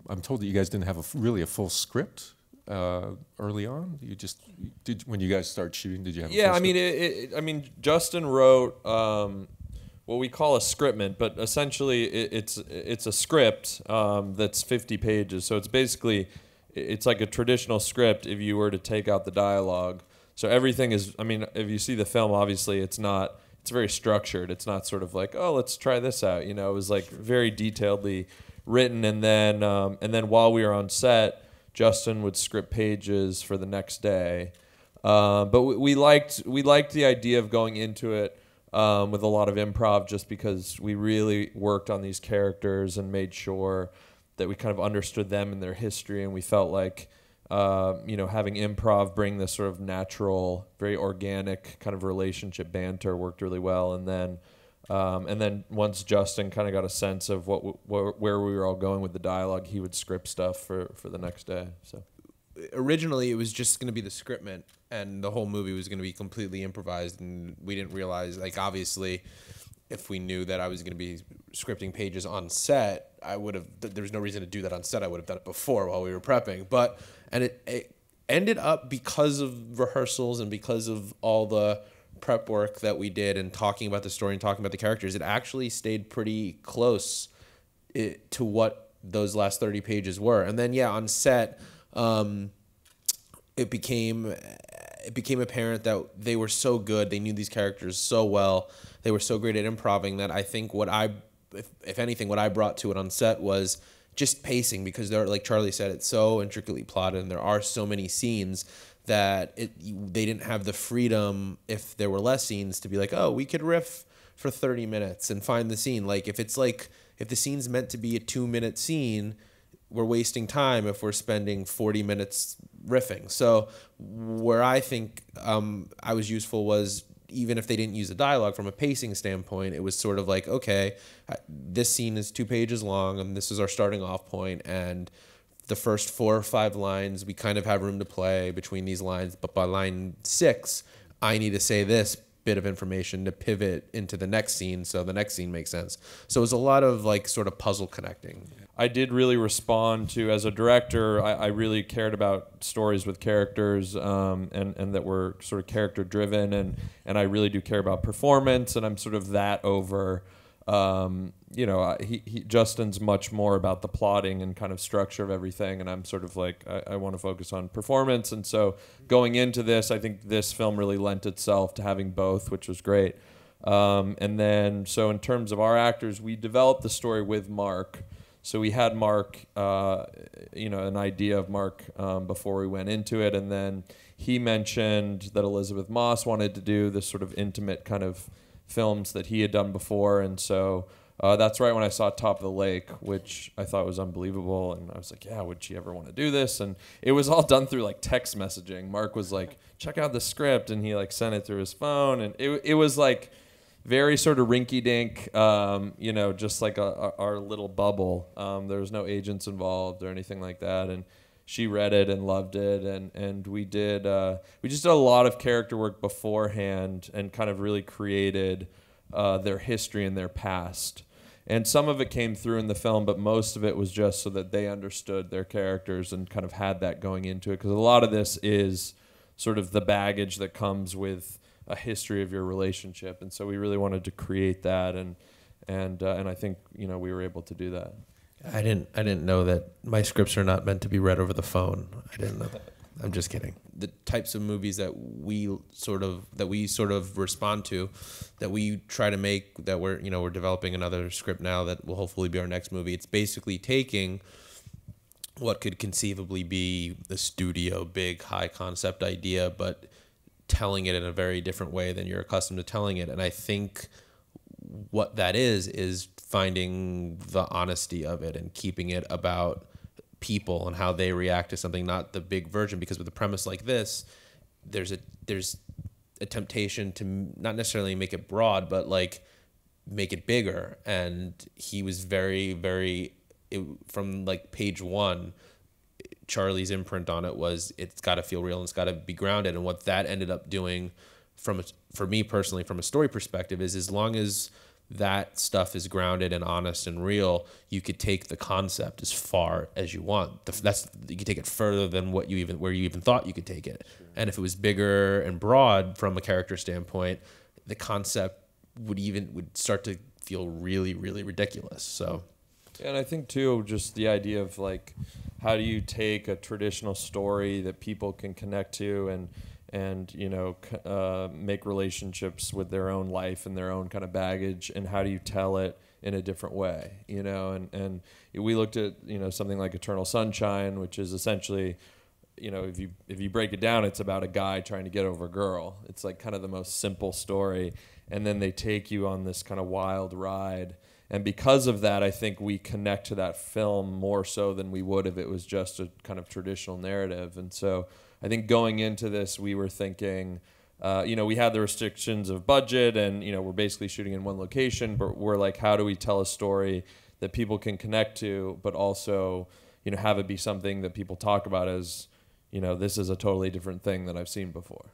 I'm told that you guys didn't have really a full script early on. You just did when you guys started shooting. Did you have? Yeah, a full I mean, Justin wrote what we call a scriptment, but essentially it's a script that's 50 pages. So it's basically it's like a traditional script if you were to take out the dialogue. So everything is. I mean, if you see the film, obviously it's not. It's very structured. It's not sort of like, oh, let's try this out. You know, it was like very detailedly written, and then while we were on set, Justin would script pages for the next day. But we liked the idea of going into it with a lot of improv, just because we really worked on these characters and made sure that we kind of understood them and their history, and we felt like having improv bring this sort of natural, very organic kind of relationship banter worked really well. And then once Justin kind of got a sense of where we were all going with the dialogue, he would script stuff for the next day. So originally it was just going to be the scriptment, and the whole movie was going to be completely improvised, and we didn't realize, like, obviously if we knew that I was going to be scripting pages on set, I would have, there's no reason to do that on set. I would have done it before while we were prepping. And it ended up, because of rehearsals and because of all the prep work that we did and talking about the story and talking about the characters, it actually stayed pretty close to what those last 30 pages were. And then, yeah, on set, it became apparent that they were so good. They knew these characters so well. They were so great at improvising that I think if anything, what I brought to it on set was just pacing, because they're, like Charlie said, it's so intricately plotted and there are so many scenes that they didn't have the freedom, if there were less scenes, to be like, oh, we could riff for 30 minutes and find the scene. Like, if the scene's meant to be a 2-minute scene, we're wasting time if we're spending 40 minutes riffing. So where I think I was useful was, even if they didn't use the dialogue, from a pacing standpoint, it was sort of like, okay, this scene is 2 pages long and this is our starting off point, and the first 4 or 5 lines, we kind of have room to play between these lines, but by line 6, I need to say this bit of information to pivot into the next scene so the next scene makes sense. So it was a lot of, like, sort of puzzle connecting. I did really respond to, as a director, I really cared about stories with characters, and that were sort of character driven, and I really do care about performance, and I'm sort of that over, Justin's much more about the plotting and kind of structure of everything, and I'm sort of like, I want to focus on performance. And so going into this, I think this film really lent itself to having both, which was great. And then, so in terms of our actors, we developed the story with Mark. So we had Mark, an idea of Mark before we went into it, and then he mentioned that Elizabeth Moss wanted to do this sort of intimate kind of films that he had done before, and so that's right when I saw Top of the Lake, which I thought was unbelievable, and I was like, yeah, would she ever want to do this? And it was all done through, like, text messaging. Mark was like, check out the script, and he, like, sent it through his phone, and it was like very sort of rinky-dink, just like our little bubble. There was no agents involved or anything like that, and she read it and loved it, and we just did a lot of character work beforehand and kind of really created their history and their past. And some of it came through in the film, but most of it was just so that they understood their characters and kind of had that going into it, because a lot of this is sort of the baggage that comes with a history of your relationship, and so we really wanted to create that, and I think we were able to do that. I didn't know that my scripts are not meant to be read over the phone. I didn't know that. I'm just kidding. The types of movies that we sort of respond to, that we try to make, that we're developing another script now that will hopefully be our next movie. It's basically taking what could conceivably be a studio big high concept idea, but telling it in a very different way than you're accustomed to telling it. And I think what that is finding the honesty of it and keeping it about people and how they react to something, not the big version. Because with a premise like this, there's a temptation to not necessarily make it broad, but like make it bigger. And he was very, very, from like page 1, Charlie's imprint on it was, it's got to feel real and it's got to be grounded. And what that ended up doing, for me personally, from a story perspective, is as long as that stuff is grounded and honest and real, you could take the concept as far as you want. You could take it further than where you even thought you could take it. Sure. And if it was bigger and broad from a character standpoint, the concept would start to feel really, really ridiculous. So, and I think too, just the idea of like, how do you take a traditional story that people can connect to and you know, make relationships with their own life and their own kind of baggage, and how do you tell it in a different way, you know? And we looked at, you know, something like Eternal Sunshine, which is essentially, you know, if you break it down, it's about a guy trying to get over a girl. It's like kind of the most simple story, and then they take you on this kind of wild ride. And because of that, I think we connect to that film more so than we would if it was just a kind of traditional narrative. And so I think going into this, we were thinking, you know, we had the restrictions of budget and, you know, we're basically shooting in one location, but we're like, how do we tell a story that people can connect to, but also, you know, have it be something that people talk about as, you know, this is a totally different thing that I've seen before.